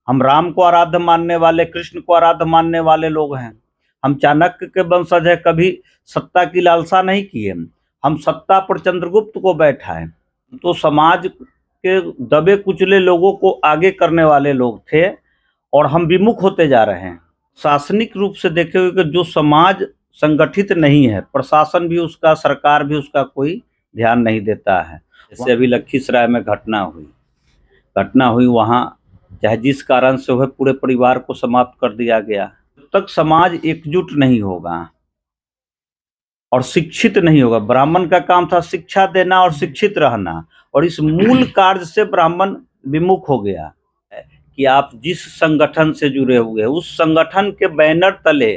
हम राम को आराध्य मानने वाले, कृष्ण को आराध्य मानने वाले लोग हैं। हम चाणक्य के वंशज है, कभी सत्ता की लालसा नहीं किए। हम सत्ता पर चंद्रगुप्त को बैठाए। तो समाज के दबे कुचले लोगों को आगे करने वाले लोग थे और हम विमुख होते जा रहे हैं। शासनिक रूप से देखे हुए कि जो समाज संगठित नहीं है, प्रशासन भी उसका, सरकार भी उसका कोई ध्यान नहीं देता है। जैसे अभी लखीसराय में घटना हुई वहाँ चाहे जिस कारण से हुए पूरे परिवार को समाप्त कर दिया गया। जब तक समाज एकजुट नहीं होगा और शिक्षित नहीं होगा, ब्राह्मण का काम था शिक्षा देना और शिक्षित रहना, और इस मूल कार्य से ब्राह्मण विमुख हो गया कि आप जिस संगठन से जुड़े हुए हैं उस संगठन के बैनर तले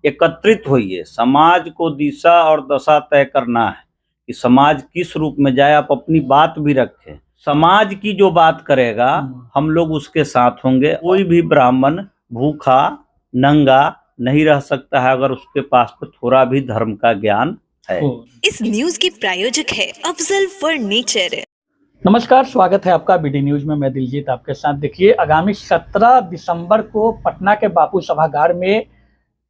एकत्रित होइए। समाज को दिशा और दशा तय करना है कि समाज किस रूप में जाए। आप अपनी बात भी रखें, समाज की जो बात करेगा हम लोग उसके साथ होंगे। कोई भी ब्राह्मण भूखा नंगा नहीं रह सकता है अगर उसके पास में थोड़ा भी धर्म का ज्ञान है। इस न्यूज की प्रायोजक है अफजल फर्नीचर। नमस्कार, स्वागत है आपका बीडी न्यूज में। मैं दिलजीत आपके साथ। देखिए, आगामी 17 दिसंबर को पटना के बापू सभागार में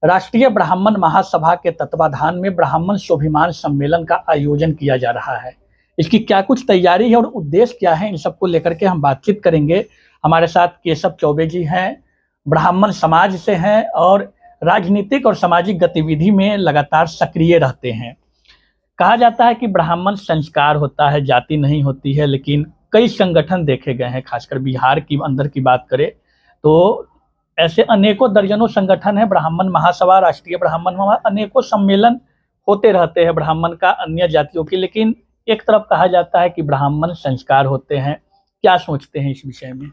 राष्ट्रीय ब्राह्मण महासभा के तत्वाधान में ब्राह्मण स्वाभिमान सम्मेलन का आयोजन किया जा रहा है। इसकी क्या कुछ तैयारी है और उद्देश्य क्या है, इन सबको लेकर के हम बातचीत करेंगे। हमारे साथ केशव चौबे जी हैं, ब्राह्मण समाज से हैं और राजनीतिक और सामाजिक गतिविधि में लगातार सक्रिय रहते हैं। कहा जाता है कि ब्राह्मण संस्कार होता है, जाति नहीं होती है, लेकिन कई संगठन देखे गए हैं। खासकर बिहार की अंदर की बात करें तो ऐसे अनेकों दर्जनों संगठन है। ब्राह्मण महासभा, राष्ट्रीय ब्राह्मण महासभा, अनेकों सम्मेलन होते रहते हैं ब्राह्मण का, अन्य जातियों की। लेकिन एक तरफ कहा जाता है कि ब्राह्मण संस्कार होते हैं। क्या सोचते हैं इस विषय में?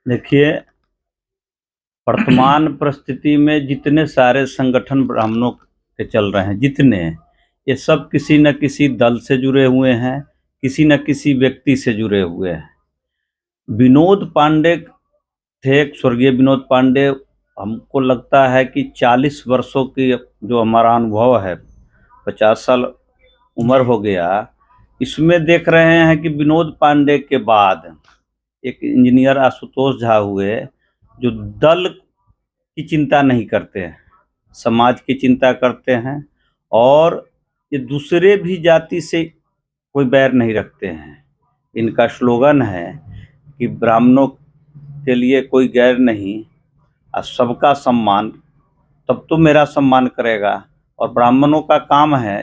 देखिए, वर्तमान परिस्थिति में जितने सारे संगठन ब्राह्मणों के चल रहे हैं, जितने, ये सब किसी न किसी दल से जुड़े हुए हैं, किसी न किसी व्यक्ति से जुड़े हुए हैं। विनोद पांडे थे, स्वर्गीय विनोद पांडे। हमको लगता है कि 40 वर्षों की जो हमारा अनुभव है, 50 साल उम्र हो गया, इसमें देख रहे हैं कि विनोद पांडे के बाद एक इंजीनियर आशुतोष झा हुए, जो दल की चिंता नहीं करते हैं, समाज की चिंता करते हैं और ये दूसरे भी जाति से कोई बैर नहीं रखते हैं। इनका स्लोगन है कि ब्राह्मणों के लिए कोई गैर नहीं और सबका सम्मान, तब तो मेरा सम्मान करेगा। और ब्राह्मणों का काम है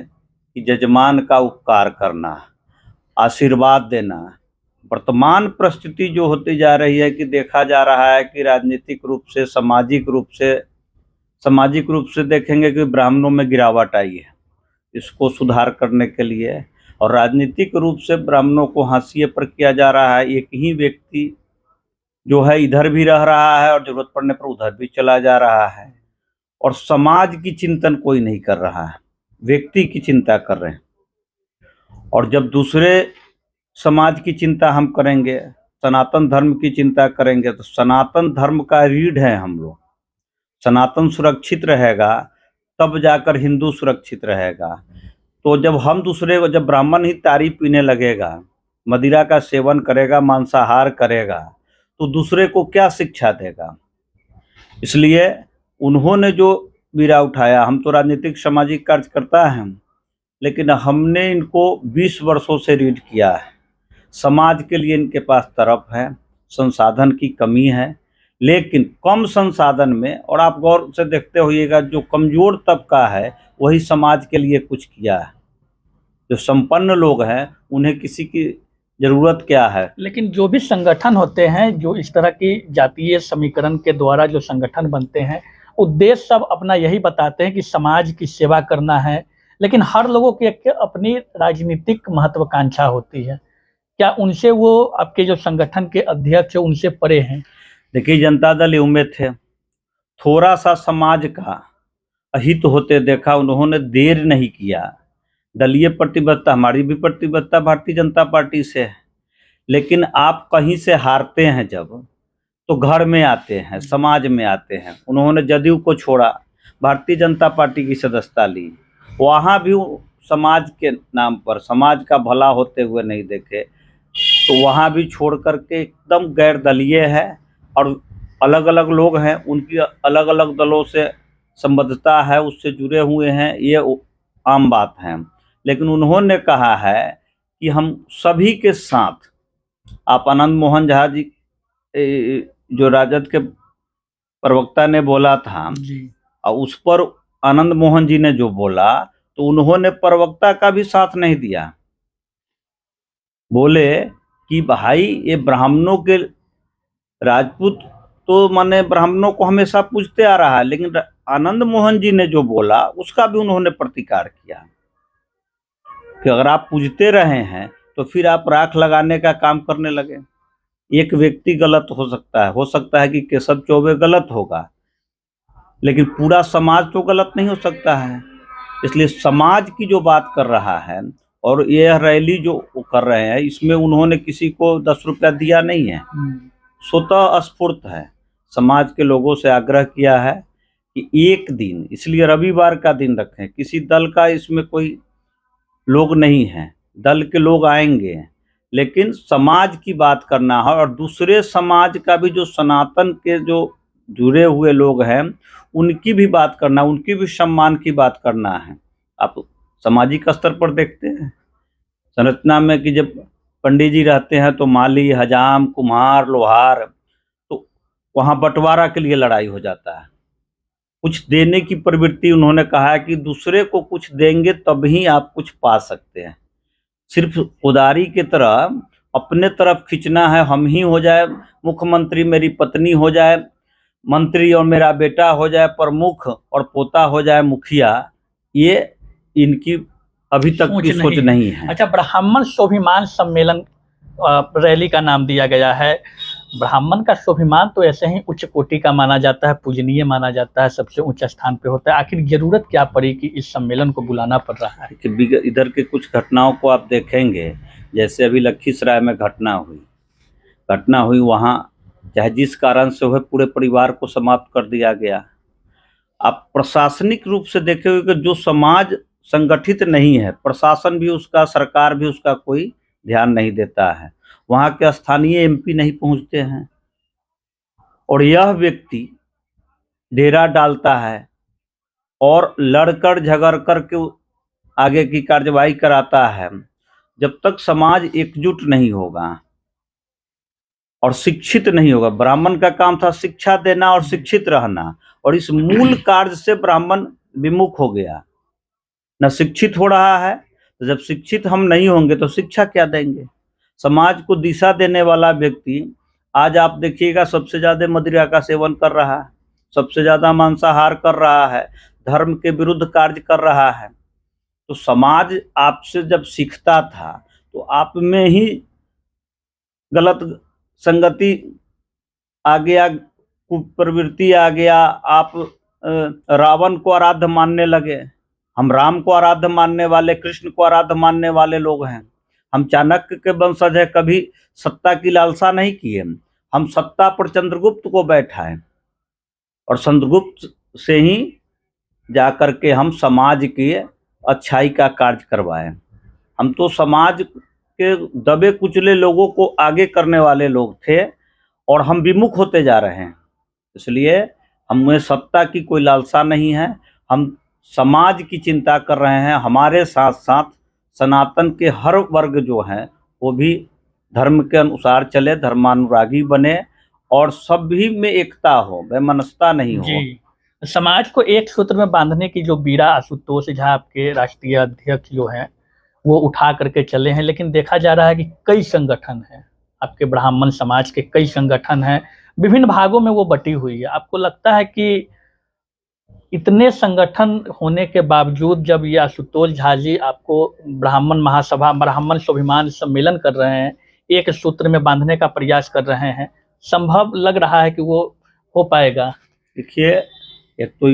कि जजमान का उपकार करना, आशीर्वाद देना। वर्तमान परिस्थिति जो होती जा रही है कि देखा जा रहा है कि राजनीतिक रूप से, सामाजिक रूप से देखेंगे कि ब्राह्मणों में गिरावट आई है। इसको सुधार करने के लिए और राजनीतिक रूप से ब्राह्मणों को हाशिए पर किया जा रहा है। एक ही व्यक्ति जो है इधर भी रह रहा है और जरूरत पड़ने पर उधर भी चला जा रहा है, और समाज की चिंतन कोई नहीं कर रहा है, व्यक्ति की चिंता कर रहे हैं। और जब दूसरे समाज की चिंता हम करेंगे, सनातन धर्म की चिंता करेंगे, तो सनातन धर्म का रीढ़ है हम लोग। सनातन सुरक्षित रहेगा तब जाकर हिंदू सुरक्षित रहेगा। तो जब हम दूसरे को, जब ब्राह्मण ही तारी पीने लगेगा, मदिरा का सेवन करेगा, मांसाहार करेगा, तो दूसरे को क्या शिक्षा देगा? इसलिए उन्होंने जो बीड़ा उठाया, हम तो राजनीतिक सामाजिक कार्यकर्ता हैं, लेकिन हमने इनको 20 वर्षों से रीड किया है। समाज के लिए इनके पास तरफ है, संसाधन की कमी है, लेकिन कम संसाधन में, और आप गौर से देखते होइएगा, जो कमज़ोर तबका है वही समाज के लिए कुछ किया है। जो संपन्न लोग हैं उन्हें किसी की ज़रूरत क्या है? लेकिन जो भी संगठन होते हैं, जो इस तरह की जातीय समीकरण के द्वारा जो संगठन बनते हैं, उद्देश्य सब अपना यही बताते हैं कि समाज की सेवा करना है। लेकिन हर लोगों की एक अपनी राजनीतिक महत्वाकांक्षा होती है। क्या उनसे, वो आपके जो संगठन के अध्यक्ष है, उनसे परे हैं? देखिए, जनता दल यूं में थे, थोड़ा सा समाज का अहित होते देखा, उन्होंने देर नहीं किया। दलीय प्रतिबद्धता, हमारी भी प्रतिबद्धता भारतीय जनता पार्टी से है, लेकिन आप कहीं से हारते हैं जब, तो घर में आते हैं, समाज में आते हैं। उन्होंने जदयू को छोड़ा, भारतीय जनता पार्टी की सदस्यता ली, वहाँ भी समाज के नाम पर, समाज का भला होते हुए नहीं देखे, तो वहाँ भी छोड़ करके एकदम गैर दलीय है। और अलग अलग लोग हैं, उनकी अलग अलग दलों से संबद्धता है, उससे जुड़े हुए हैं, ये आम बात है। लेकिन उन्होंने कहा है कि हम सभी के साथ, आप आनंद मोहन झा जी जो राजद के प्रवक्ता ने बोला था, जी और उस पर आनंद मोहन जी ने जो बोला, तो उन्होंने प्रवक्ता का भी साथ नहीं दिया। बोले कि भाई ये ब्राह्मणों के, राजपूत तो माने ब्राह्मणों को हमेशा पूजते आ रहा है, लेकिन आनंद मोहन जी ने जो बोला उसका भी उन्होंने प्रतिकार किया कि अगर आप पूजते रहे हैं तो फिर आप राख लगाने का काम करने लगे। एक व्यक्ति गलत हो सकता है कि केशव चौबे गलत होगा, लेकिन पूरा समाज तो गलत नहीं हो सकता है। इसलिए समाज की जो बात कर रहा है और यह रैली जो वो कर रहे हैं, इसमें उन्होंने किसी को 10 रुपया दिया नहीं है, स्वतः स्फूर्त है। समाज के लोगों से आग्रह किया है कि एक दिन, इसलिए रविवार का दिन रखें, किसी दल का इसमें कोई लोग नहीं है, दल के लोग आएंगे, लेकिन समाज की बात करना है और दूसरे समाज का भी, जो सनातन के जो जुड़े हुए लोग हैं उनकी भी बात करना, उनकी भी सम्मान की बात करना है। आप सामाजिक स्तर पर देखते हैं संरचना में कि जब पंडित जी रहते हैं तो माली, हजाम, कुम्हार, लोहार, तो वहाँ बंटवारा के लिए लड़ाई हो जाता है। कुछ देने की प्रवृत्ति, उन्होंने कहा है कि दूसरे को कुछ देंगे तभी आप कुछ पा सकते हैं। सिर्फ उदारी की तरह अपने तरफ खींचना है, हम ही हो जाए मुख्यमंत्री, मेरी पत्नी हो जाए मंत्री और मेरा बेटा हो जाए प्रमुख और पोता हो जाए मुखिया, ये इनकी अभी तक की सोच नहीं है। अच्छा, ब्राह्मण स्वाभिमान सम्मेलन रैली का नाम दिया गया है। ब्राह्मण का स्वाभिमान तो ऐसे ही उच्च कोटि का माना जाता है, पूजनीय माना जाता है, सबसे ऊंचा स्थान पे होता है। आखिर जरूरत क्या पड़ी कि इस सम्मेलन को बुलाना पड़ रहा है? कि इधर के कुछ घटनाओं को आप देखेंगे, जैसे अभी लखीसराय में घटना हुई, वहाँ चाहे जिस कारण से हो पूरे परिवार को समाप्त कर दिया गया। आप प्रशासनिक रूप से देखे हुए कि जो समाज संगठित नहीं है, प्रशासन भी उसका, सरकार भी उसका कोई ध्यान नहीं देता है, वहाँ के स्थानीय एमपी नहीं पहुँचते हैं, और यह व्यक्ति डेरा डालता है और लड़कर झगड़ कर के आगे की कार्रवाई कराता है। जब तक समाज एकजुट नहीं होगा और शिक्षित नहीं होगा, ब्राह्मण का काम था शिक्षा देना और शिक्षित रहना, और इस मूल कार्य से ब्राह्मण विमुख हो गया, न शिक्षित हो रहा है। तो जब शिक्षित हम नहीं होंगे तो शिक्षा क्या देंगे? समाज को दिशा देने वाला व्यक्ति, आज आप देखिएगा सबसे ज़्यादा मदिरा का सेवन कर रहा है, सबसे ज़्यादा मांसाहार कर रहा है, धर्म के विरुद्ध कार्य कर रहा है। तो समाज आपसे जब सीखता था तो आप में ही गलत संगति आ गया, कुप्रवृत्ति आ गया, आप रावण को आराध्य मानने लगे। हम राम को आराध्य मानने वाले, कृष्ण को आराध्य मानने वाले लोग हैं। हम चाणक्य के वंशज है, कभी सत्ता की लालसा नहीं किए। हम सत्ता पर चंद्रगुप्त को बैठाए और चंद्रगुप्त से ही जाकर के हम समाज की अच्छाई का कार्य करवाए। हम तो समाज के दबे कुचले लोगों को आगे करने वाले लोग थे और हम विमुख होते जा रहे हैं। इसलिए हमें सत्ता की कोई लालसा नहीं है, हम समाज की चिंता कर रहे हैं। हमारे साथ साथ सनातन के हर वर्ग जो हैं वो भी धर्म के अनुसार चले, धर्मानुरागी बने और सभी में एकता हो, वैमनस्यता नहीं हो। जी, समाज को एक सूत्र में बांधने की जो बीड़ा आशुतोष झा आपके राष्ट्रीय अध्यक्ष जो हैं वो उठा करके चले हैं, लेकिन देखा जा रहा है कि कई संगठन हैं, आपके ब्राह्मण समाज के कई संगठन हैं, विभिन्न भागों में वो बटी हुई है। आपको लगता है कि इतने संगठन होने के बावजूद जब ये आशुतोष झा जी आपको ब्राह्मण महासभा, ब्राह्मण स्वाभिमान सम्मेलन कर रहे हैं, एक सूत्र में बांधने का प्रयास कर रहे हैं, संभव लग रहा है कि वो हो पाएगा? देखिए, एक तो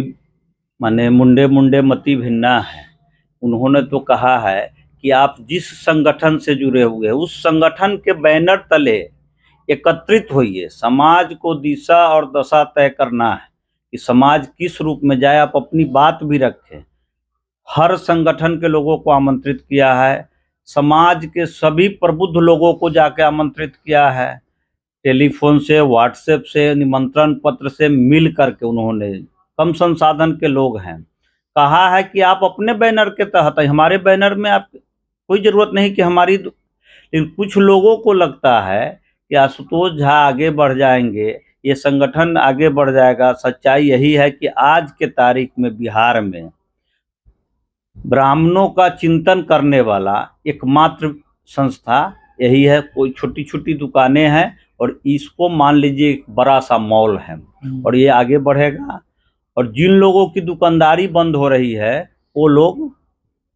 माने मुंडे मुंडे मति भिन्ना है। उन्होंने तो कहा है कि आप जिस संगठन से जुड़े हुए हैं उस संगठन के बैनर तले एकत्रित होइए। समाज को दिशा और दशा तय करना है कि समाज किस रूप में जाए, आप अपनी बात भी रखें। हर संगठन के लोगों को आमंत्रित किया है, समाज के सभी प्रबुद्ध लोगों को जाके आमंत्रित किया है। टेलीफोन से, व्हाट्सएप से, निमंत्रण पत्र से मिल करके उन्होंने, कम संसाधन के लोग हैं, कहा है कि आप अपने बैनर के तहत, हमारे बैनर में आप कोई ज़रूरत नहीं कि हमारी, लेकिन कुछ लोगों को लगता है कि आशुतोष झा आगे बढ़ जाएंगे, ये संगठन आगे बढ़ जाएगा। सच्चाई यही है कि आज के तारीख में बिहार में ब्राह्मणों का चिंतन करने वाला एकमात्र संस्था यही है। कोई छोटी छोटी दुकानें हैं और इसको मान लीजिए एक बड़ा सा मॉल है और ये आगे बढ़ेगा। और जिन लोगों की दुकानदारी बंद हो रही है वो लोग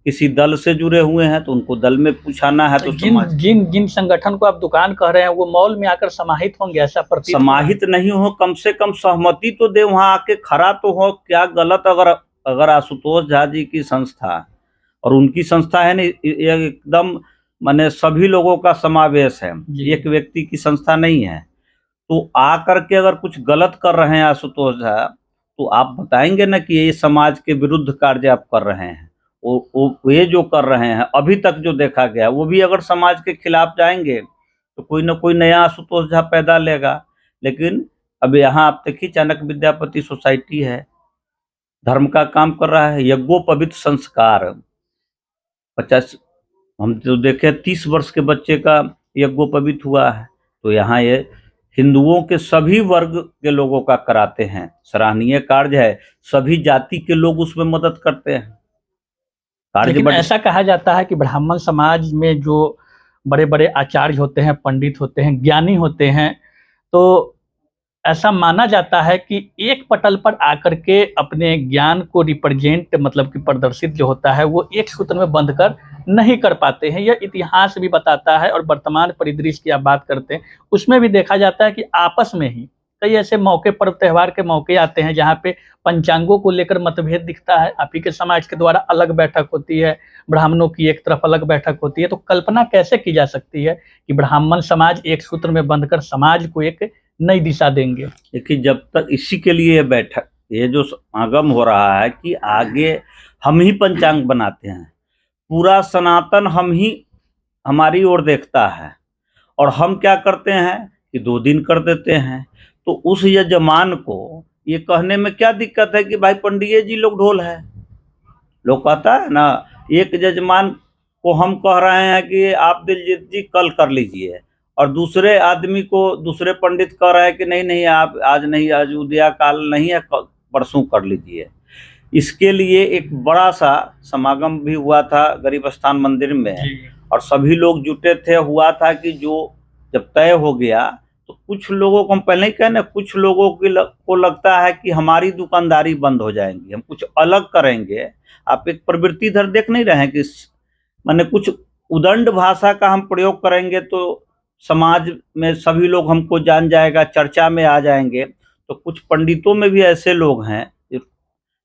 किसी दल से जुड़े हुए हैं तो उनको दल में पूछाना है। तो जिन संगठन को आप दुकान कह रहे हैं वो मॉल में आकर समाहित होंगे, ऐसा प्रतीत समाहित नहीं हो, कम से कम सहमति तो दे, वहां आके खड़ा तो हो। क्या गलत, अगर आशुतोष झा जी की संस्था और उनकी संस्था है ना, एकदम माने सभी लोगों का समावेश है, एक व्यक्ति की संस्था नहीं है, तो आ करके अगर कुछ गलत कर रहे हैं आशुतोष झा तो आप बताएंगे ना कि ये समाज के विरुद्ध कार्य आप कर रहे हैं। वो ये जो कर रहे हैं अभी तक जो देखा गया, वो भी अगर समाज के खिलाफ जाएंगे तो कोई ना कोई नया आशुतोष झा पैदा लेगा। लेकिन अब यहाँ आप देखिए, चाणक्य विद्यापति सोसाइटी है, धर्म का काम कर रहा है, यज्ञोपवीत संस्कार 50, हम तो देखे 30 वर्ष के बच्चे का यज्ञोपवीत हुआ है। तो यहाँ ये हिंदुओं के सभी वर्ग के लोगों का कराते हैं, सराहनीय कार्य है, सभी जाति के लोग उसमें मदद करते हैं। लेकिन ऐसा कहा जाता है कि ब्राह्मण समाज में जो बड़े बड़े आचार्य होते हैं, पंडित होते हैं, ज्ञानी होते हैं, तो ऐसा माना जाता है कि एक पटल पर आकर के अपने ज्ञान को रिप्रेजेंट, मतलब कि प्रदर्शित जो होता है वो एक सूत्र में बंध कर नहीं कर पाते हैं। यह इतिहास भी बताता है और वर्तमान परिदृश्य की आप बात करते हैं उसमें भी देखा जाता है कि आपस में ही कई ऐसे मौके, पर्व त्यौहार के मौके आते हैं जहाँ पे पंचांगों को लेकर मतभेद दिखता है। आप ही के समाज के द्वारा अलग बैठक होती है, ब्राह्मणों की एक तरफ अलग बैठक होती है। तो कल्पना कैसे की जा सकती है कि ब्राह्मण समाज एक सूत्र में बंधकर समाज को एक नई दिशा देंगे? देखिए, जब तक इसी के लिए ये बैठक, ये जो समागम हो रहा है कि आगे हम ही पंचांग बनाते हैं, पूरा सनातन हम ही, हमारी ओर देखता है, और हम क्या करते हैं कि 2 दिन कर देते हैं। तो उस यजमान को ये कहने में क्या दिक्कत है कि भाई पंडित जी लोग ढोल है, लोग कहता है ना। एक यजमान को हम कह रहे हैं कि आप दिलजीत जी कल कर लीजिए, और दूसरे आदमी को, दूसरे पंडित कह रहे हैं कि नहीं आप आज नहीं, आज उदया काल नहीं है, परसों कर लीजिए। इसके लिए एक बड़ा सा समागम भी हुआ था गरीब स्थान मंदिर में, और सभी लोग जुटे थे। हुआ था कि जो जब तय हो गया तो कुछ लोगों को, हम पहले ही कहें ना, कुछ लोगों को लगता है कि हमारी दुकानदारी बंद हो जाएंगी, हम कुछ अलग करेंगे। आप एक प्रवृत्ति इधर देख नहीं रहे हैं कि माने कुछ उदंड भाषा का हम प्रयोग करेंगे तो समाज में सभी लोग हमको जान जाएगा, चर्चा में आ जाएंगे। तो कुछ पंडितों में भी ऐसे लोग हैं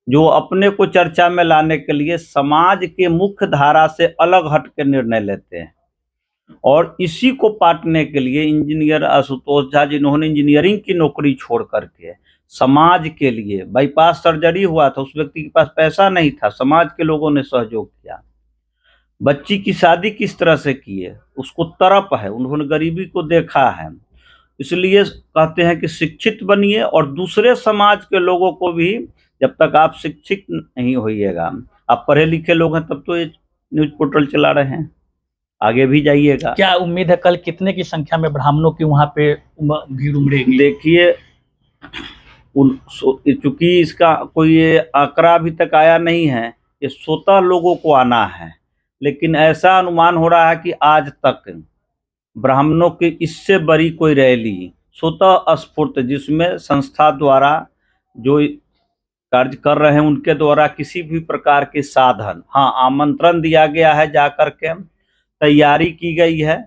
जो अपने को चर्चा में लाने के लिए समाज के मुख्य धारा से अलग हट के निर्णय लेते हैं, और इसी को पाटने के लिए इंजीनियर आशुतोष झा, जिन्होंने इंजीनियरिंग की नौकरी छोड़ करके समाज के लिए, बाईपास सर्जरी हुआ था, उस व्यक्ति के पास पैसा नहीं था, समाज के लोगों ने सहयोग किया, बच्ची की शादी किस तरह से की है, उसको तरफ है, उन्होंने गरीबी को देखा है। इसलिए कहते हैं कि शिक्षित बनिए, और दूसरे समाज के लोगों को भी, जब तक आप शिक्षित नहीं होइएगा, आप पढ़े लिखे लोग हैं तब तो ये न्यूज पोर्टल चला रहे हैं, आगे भी जाइएगा। क्या उम्मीद है कल कितने की संख्या में ब्राह्मणों की वहाँ पे भीड़ उमड़ेगी? देखिए, चूंकि इसका कोई ये आंकड़ा अभी तक आया नहीं है, ये 100 लोगों को आना है, लेकिन ऐसा अनुमान हो रहा है कि आज तक ब्राह्मणों की इससे बड़ी कोई रैली स्वतः स्फूर्त, जिसमें संस्था द्वारा जो कार्य कर रहे हैं उनके द्वारा किसी भी प्रकार के साधन, हाँ आमंत्रण दिया गया है, जाकर के तैयारी की गई है,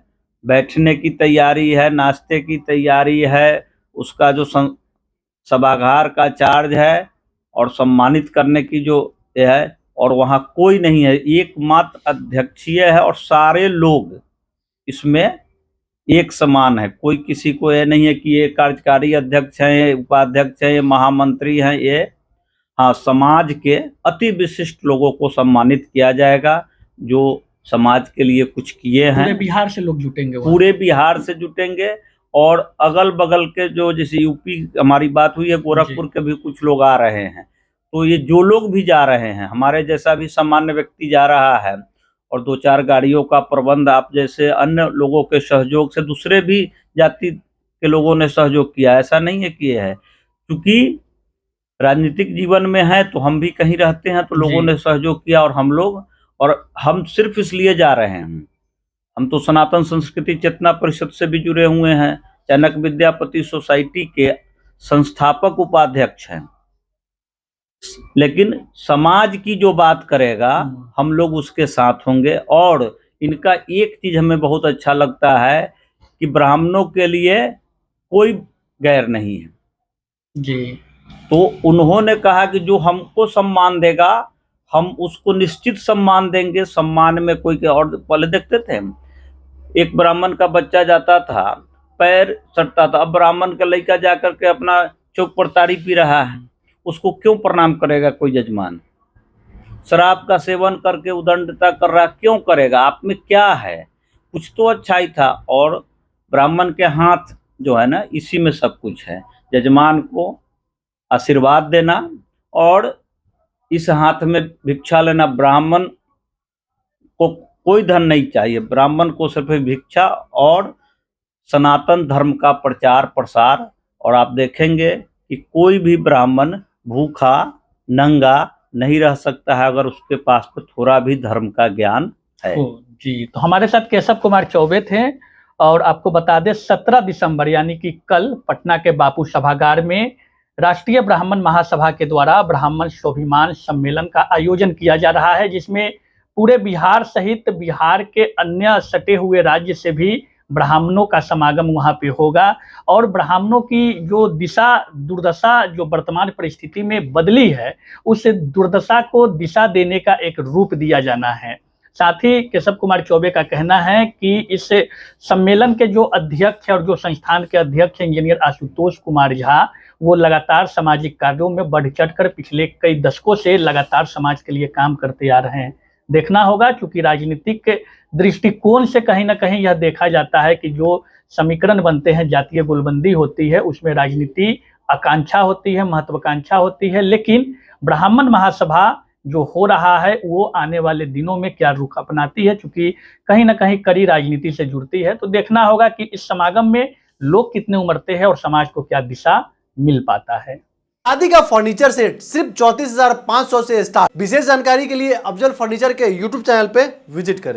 बैठने की तैयारी है, नाश्ते की तैयारी है, उसका जो सभागार का चार्ज है और सम्मानित करने की जो है, और वहाँ कोई नहीं है, एकमात्र अध्यक्षीय है, और सारे लोग इसमें एक समान है। कोई किसी को ये नहीं है कि ये कार्यकारी अध्यक्ष हैं, ये उपाध्यक्ष हैं, ये महामंत्री हैं, ये हाँ समाज के अति विशिष्ट लोगों को सम्मानित किया जाएगा जो समाज के लिए कुछ किए हैं। पूरे बिहार से लोग जुटेंगे, पूरे बिहार से जुटेंगे, और अगल बगल के जो जैसे यूपी हमारी बात हुई है, गोरखपुर के भी कुछ लोग आ रहे हैं। तो ये जो लोग भी जा रहे हैं, हमारे जैसा भी सामान्य व्यक्ति जा रहा है, और 2-4 गाड़ियों का प्रबंध आप जैसे अन्य लोगों के सहयोग से दूसरे भी जाति के लोगों ने सहयोग किया, ऐसा नहीं है कि ये है। क्योंकि राजनीतिक जीवन में है तो हम भी कहीं रहते हैं, तो लोगों ने सहयोग किया और हम सिर्फ इसलिए जा रहे हैं। हम तो सनातन संस्कृति चेतना परिषद से भी जुड़े हुए हैं, चाणक्य विद्यापति सोसाइटी के संस्थापक उपाध्यक्ष हैं। लेकिन समाज की जो बात करेगा हम लोग उसके साथ होंगे। और इनका एक चीज हमें बहुत अच्छा लगता है कि ब्राह्मणों के लिए कोई गैर नहीं है जी। तो उन्होंने कहा कि जो हमको सम्मान देगा हम उसको निश्चित सम्मान देंगे। सम्मान में कोई और पहले देखते थे एक ब्राह्मण का बच्चा जाता था पैर सटता था, अब ब्राह्मण का लड़का जाकर के अपना चौक पर ताड़ी पी रहा है, उसको क्यों प्रणाम करेगा कोई जजमान? शराब का सेवन करके उदंडता कर रहा, क्यों करेगा? आप में क्या है? कुछ तो अच्छाई था। और ब्राह्मण के हाथ जो है ना, इसी में सब कुछ है। जजमान को आशीर्वाद देना और इस हाथ में भिक्षा लेना। ब्राह्मण को कोई धन नहीं चाहिए, ब्राह्मण को सिर्फ भिक्षा और सनातन धर्म का प्रचार प्रसार। और आप देखेंगे कि कोई भी ब्राह्मण भूखा नंगा नहीं रह सकता है अगर उसके पास में थोड़ा भी धर्म का ज्ञान है। जी, तो हमारे साथ केशव कुमार चौबे थे। और आपको बता दें 17 दिसंबर यानी कि कल पटना के बापू सभागार में राष्ट्रीय ब्राह्मण महासभा के द्वारा ब्राह्मण स्वाभिमान सम्मेलन का आयोजन किया जा रहा है, जिसमें पूरे बिहार सहित बिहार के अन्य सटे हुए राज्य से भी ब्राह्मणों का समागम वहां पे होगा। और ब्राह्मणों की जो दुर्दशा जो वर्तमान परिस्थिति में बदली है, उस दुर्दशा को दिशा देने का एक रूप दिया जाना है। साथ ही केशव कुमार चौबे का कहना है कि इस सम्मेलन के जो अध्यक्ष और जो संस्थान के अध्यक्ष इंजीनियर आशुतोष कुमार झा, वो लगातार सामाजिक कार्यों में बढ़ चढ़कर पिछले कई दशकों से लगातार समाज के लिए काम करते आ रहे हैं। देखना होगा, क्योंकि राजनीतिक दृष्टिकोण से कहीं ना कहीं यह देखा जाता है कि जो समीकरण बनते हैं, जातीय गोलबंदी होती है, उसमें राजनीति आकांक्षा होती है, महत्वाकांक्षा होती है। लेकिन ब्राह्मण महासभा जो हो रहा है वो आने वाले दिनों में क्या रुख अपनाती है, क्योंकि कहीं ना कहीं कड़ी राजनीति से जुड़ती है। तो देखना होगा कि इस समागम में लोग कितने उमड़ते हैं और समाज को क्या दिशा मिल पाता है। शादी का फर्नीचर सेट सिर्फ 34,500 से स्टार्ट। विशेष जानकारी के लिए अफजल फर्नीचर के यूट्यूब चैनल पे विजिट करें।